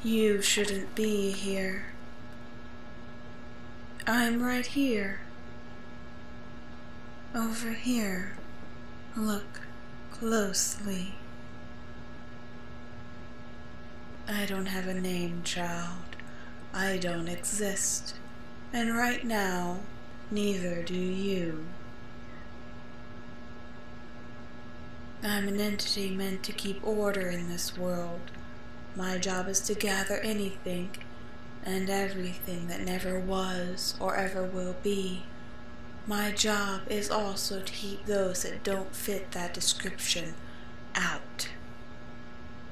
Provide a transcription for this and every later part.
You shouldn't be here. I'm right here. Over here. Look closely. I don't have a name, child. I don't exist. And right now, neither do you. I'm an entity meant to keep order in this world. My job is to gather anything and everything that never was or ever will be. My job is also to keep those that don't fit that description out.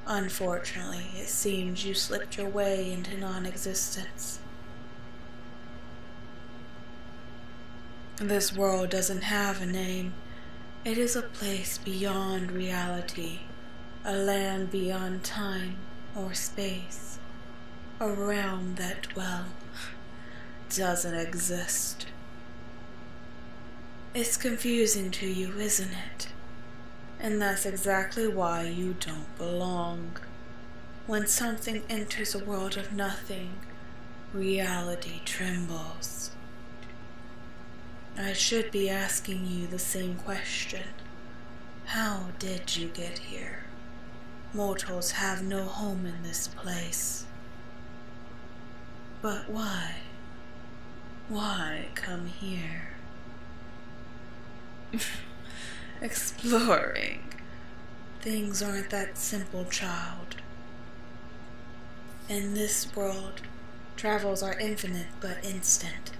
Unfortunately, it seems you slipped your way into non-existence. This world doesn't have a name. It is a place beyond reality, a land beyond time or space, a realm that, well, doesn't exist. It's confusing to you, isn't it? And that's exactly why you don't belong. When something enters a world of nothing, reality trembles. I should be asking you the same question. How did you get here? Mortals have no home in this place. But why? Why come here? Exploring. Things aren't that simple, child. In this world, travels are infinite but instant.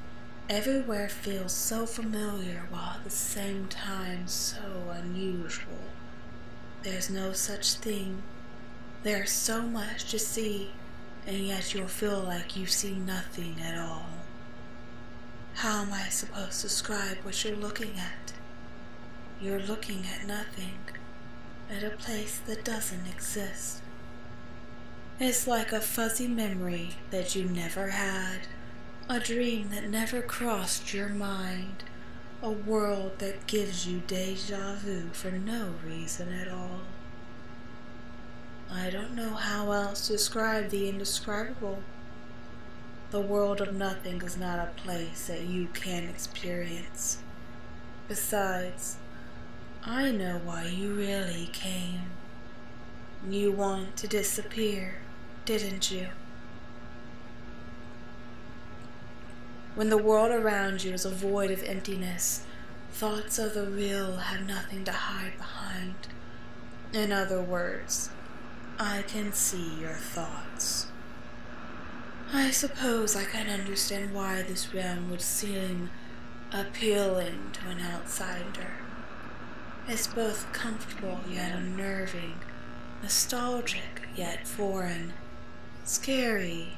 Everywhere feels so familiar while at the same time so unusual. There's no such thing. There's so much to see, and yet you'll feel like you see nothing at all. How am I supposed to describe what you're looking at? You're looking at nothing, at a place that doesn't exist. It's like a fuzzy memory that you never had, a dream that never crossed your mind, a world that gives you deja vu for no reason at all. I don't know how else to describe the indescribable. The world of nothing is not a place that you can experience. Besides, I know why you really came. You want to disappear, didn't you? When the world around you is a void of emptiness, thoughts of the real have nothing to hide behind. In other words, I can see your thoughts. I suppose I can understand why this realm would seem appealing to an outsider. It's both comfortable yet unnerving, nostalgic yet foreign, scary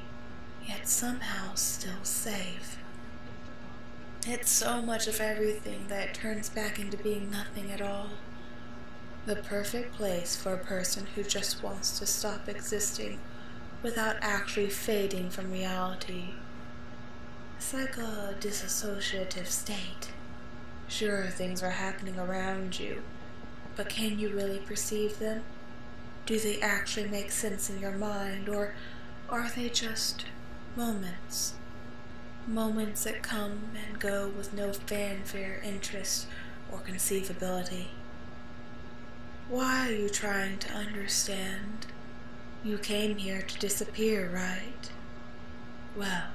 yet somehow still safe. It's so much of everything that it turns back into being nothing at all. The perfect place for a person who just wants to stop existing without actually fading from reality. It's like a disassociative state. Sure, things are happening around you, but can you really perceive them? Do they actually make sense in your mind, or are they just moments? Moments that come and go with no fanfare, interest, or conceivability. Why are you trying to understand? You came here to disappear, right? Well,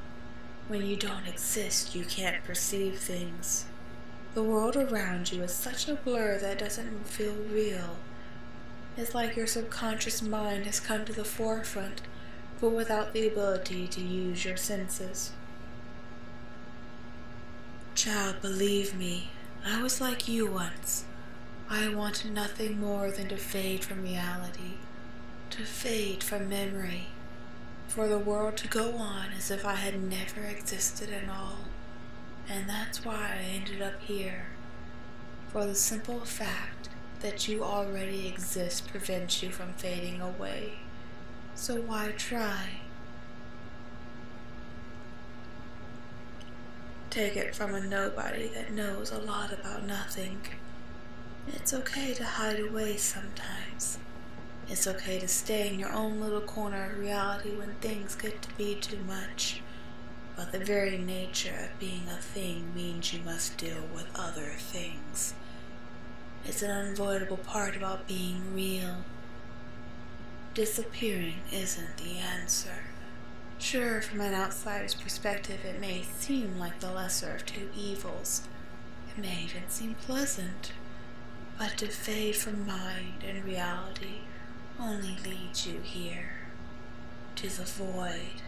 when you don't exist, you can't perceive things. The world around you is such a blur that it doesn't feel real. It's like your subconscious mind has come to the forefront, but without the ability to use your senses. Child, believe me, I was like you once. I wanted nothing more than to fade from reality, to fade from memory, for the world to go on as if I had never existed at all. And that's why I ended up here, for the simple fact that you already exist prevents you from fading away. So why try? Take it from a nobody that knows a lot about nothing. It's okay to hide away sometimes. It's okay to stay in your own little corner of reality when things get to be too much. But the very nature of being a thing means you must deal with other things. It's an unavoidable part about being real. Disappearing isn't the answer. Sure, from an outsider's perspective, it may seem like the lesser of two evils. It may even seem pleasant. But to fade from mind and reality only leads you here, to the void.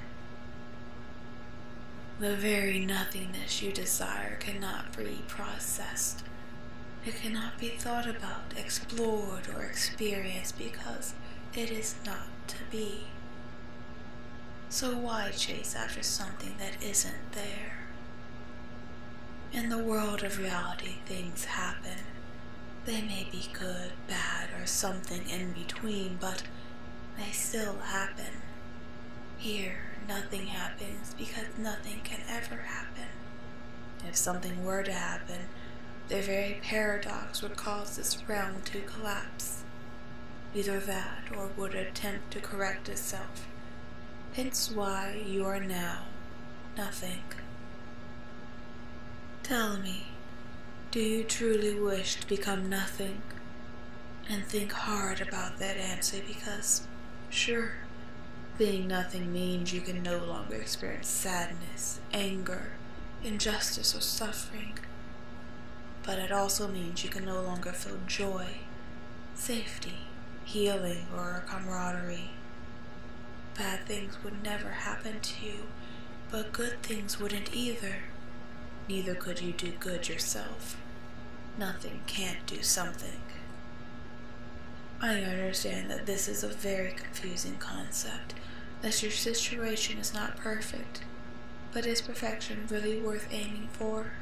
The very nothingness you desire cannot be processed. It cannot be thought about, explored, or experienced because it is not to be. So why chase after something that isn't there? In the world of reality, things happen. They may be good, bad, or something in between, but they still happen. Here, nothing happens because nothing can ever happen. If something were to happen, the very paradox would cause this realm to collapse. Either that, or would attempt to correct itself. Hence why you are now nothing. Tell me, do you truly wish to become nothing? And think hard about that answer because, sure, being nothing means you can no longer experience sadness, anger, injustice, or suffering. But it also means you can no longer feel joy, safety, healing, or camaraderie. Bad things would never happen to you, but good things wouldn't either. Neither could you do good yourself. Nothing can't do something. I understand that this is a very confusing concept, that your situation is not perfect, but is perfection really worth aiming for?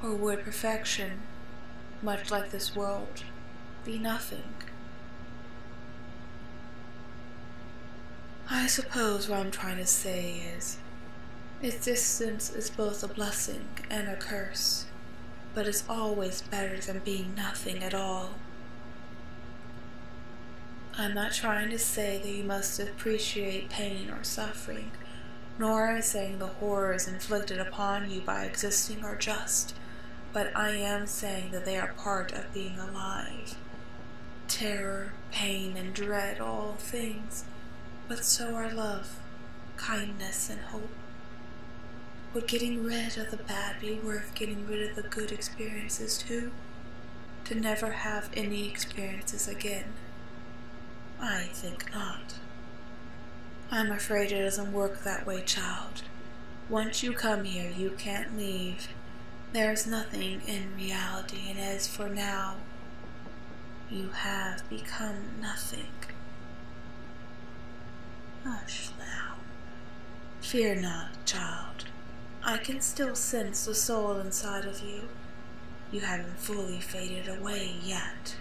Or would perfection, much like this world, be nothing? I suppose what I'm trying to say is, existence is both a blessing and a curse, but it's always better than being nothing at all. I'm not trying to say that you must appreciate pain or suffering, nor am I saying the horrors inflicted upon you by existing are just, but I am saying that they are part of being alive. Terror, pain, and dread are all things, but so are love, kindness, and hope. Would getting rid of the bad be worth getting rid of the good experiences too? To never have any experiences again? I think not. I'm afraid it doesn't work that way, child. Once you come here, you can't leave. There is nothing in reality, and as for now, you have become nothing. Hush now. Fear not, child. I can still sense the soul inside of you. You haven't fully faded away yet.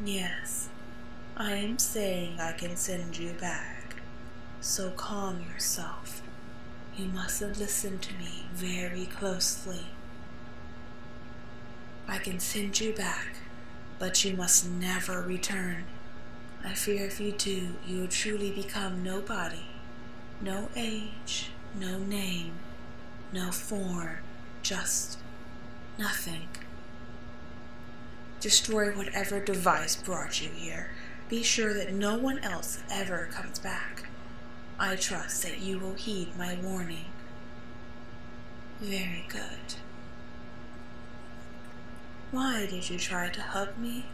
Yes, I am saying I can send you back. So calm yourself. You mustn't listen to me very closely. I can send you back, but you must never return. I fear if you do, you will truly become nobody. No age, no name, no form, just nothing. Destroy whatever device brought you here. Be sure that no one else ever comes back. I trust that you will heed my warning. Very good. Why did you try to hug me?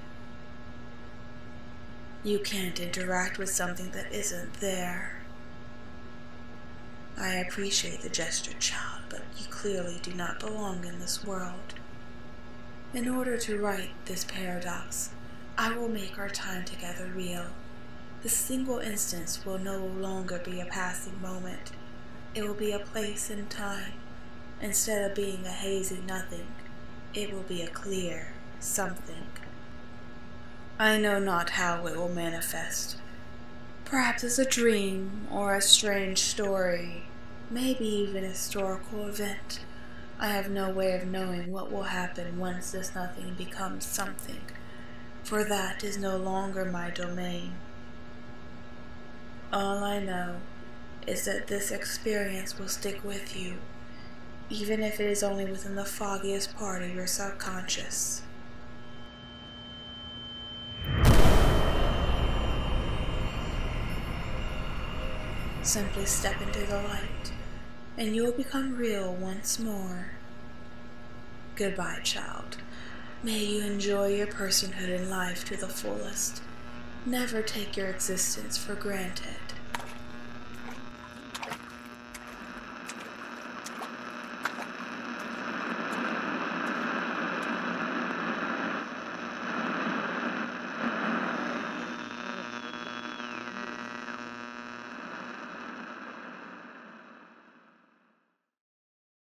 You can't interact with something that isn't there. I appreciate the gesture, child, but you clearly do not belong in this world. In order to right this paradox, I will make our time together real. This single instance will no longer be a passing moment. It will be a place in time. Instead of being a hazy nothing, it will be a clear something. I know not how it will manifest. Perhaps as a dream or a strange story, maybe even a historical event. I have no way of knowing what will happen once this nothing becomes something. for that is no longer my domain. All I know is that this experience will stick with you, even if it is only within the foggiest part of your subconscious. Simply step into the light, and you will become real once more. Goodbye, child. May you enjoy your personhood in life to the fullest. Never take your existence for granted.